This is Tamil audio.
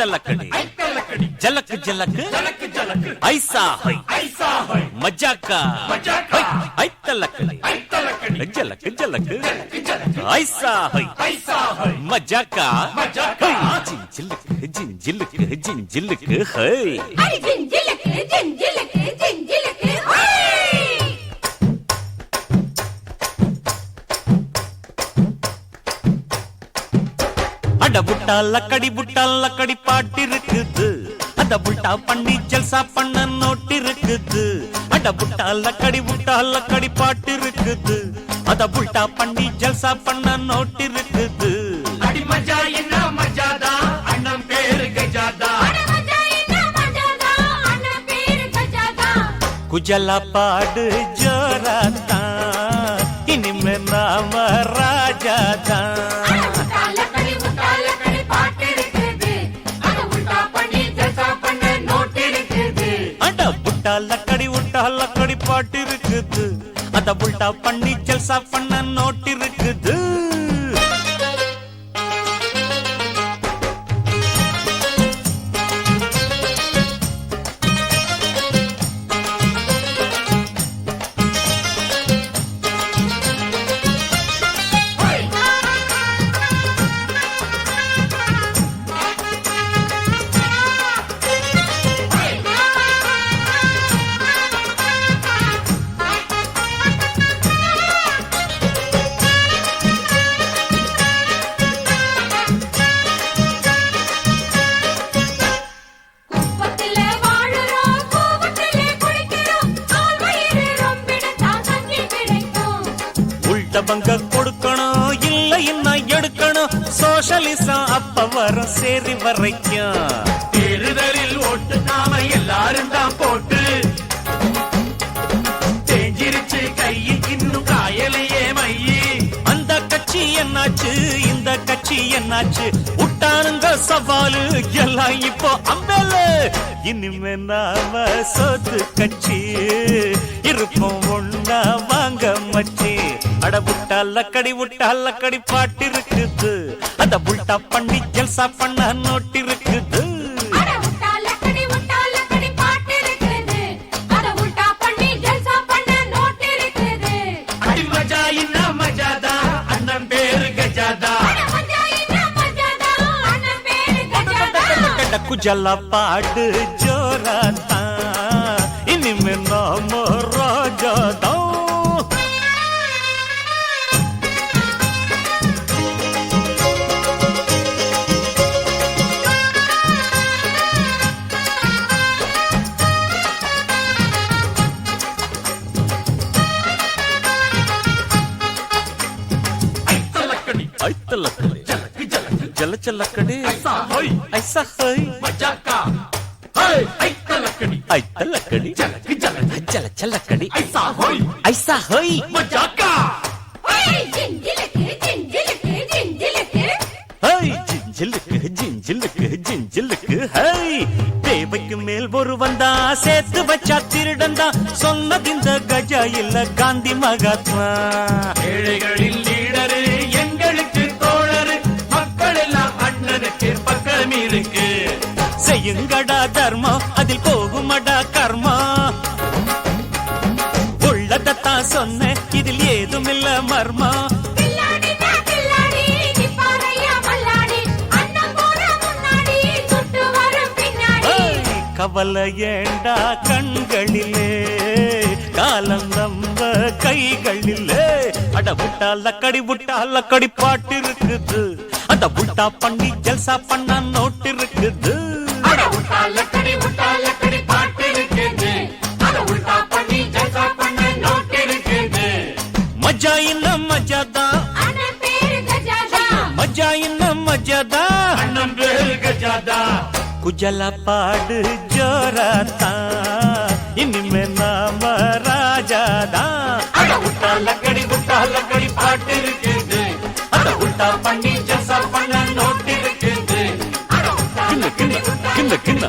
लकड़ी झलक झलक ऐसा है मजा का लकड़ी झलक झलक ऐसा है मजा का झिंझिलक झिंझिलक झिंझिलक है புட்டா லக்கடி பாட்டு இருக்குது அட புட்டா பண்ணி ஜல்சா பண்ண நோட்டு இருக்குது அட புட்டா லக்கடி பாட்டு இருக்குது அட புட்டா பண்ணி ஜல்சா பண்ண நோட்டு இருக்குது அடி மஜா என்ன மஜாதா அண்ணன் பேரு கஜாதா குஜலா பாடு ஜோராதா இனிமே நாம ராஜாதா லக்கடி பாட்டு இருக்குது அத புல்டா பண்ணி ஜல்சா பண்ண நோட்டு இருக்குது பங்க கொடுக்கணும் இல்ல இன்னும் எடுக்கணும் சோஷலிசம் அப்ப வரும் சேரி வரைக்கும் தேர்தலில் ஓட்டு நாம எல்லாரும் தான் போட்டு தேஞ்சிருச்சு கையை இன்னும் காயலையே மையி அந்த கட்சி என்னாச்சு இந்த கட்சி என்னாச்சு விட்டானுங்க சவாலு எல்லாம் இப்போ அம்பேல இனிமே நாம சொத்து கட்சி இருப்போம் ஒண்ணா வாங்க மச்சி அட புட்டா லக்கடி பாட்டு இருக்குது அத புல்டா பண்ணி ஜல்சா பண்ண நோட்டு இருக்குது அடி மஜா என்ன மஜாதா அண்ணன் பேரு கஜாதா குஜலா பாடு ஜோராதா இனிமே நாம ராஜாதா जल लकड़ी ऐसा है मजा का लकड़ी जल लकड़ी ऐसा है मजा का ஜிஞ்சிலுக்கு ஹை தேவைக்கு மேல் ஒரு வந்தா சேர்த்து வச்சா திருடந்தா சொன்னது இந்த கஜா இல்ல காந்தி மகாத்மா ஏழைகளின் லீடரு எங்களுக்கு தோழரு மக்கள் எல்லாம் அண்ணனுக்கு பக்கம் இருக்கு செய்யுங்கடா தர்மம் அதில் போகுமடா கர்மா உள்ளதான் சொன்ன இதில் ஏதும் இல்ல மர்மா கவலை ஏண்டா கண்களிலே காலம் நம்ம கைகளிலே அட புட்டா லக்கடி பாட்டு இருக்குது அட புட்டா பண்ணி ஜல்சா பண்ண நோட்டு இருக்குது லக்கடி பாட்டு இருக்குது அத உல்டா பண்ணி ஜல்சா பண்ண நோட்டு இருக்குது மஜா இன்ன மஜாதா அண்ணன் பேரு கஜாதா மஜா இன்ன மஜாதா அண்ணன் பேரு கஜாதா குஜலா பாடு ஜோராதா இனிமே நாம ராஜாதா அட உல்டா லக்கடி பாட்டு இருக்குது அத உல்டா பண்ணி ஜல்சா பண்ண நோட்டு இருக்குது கிண்ண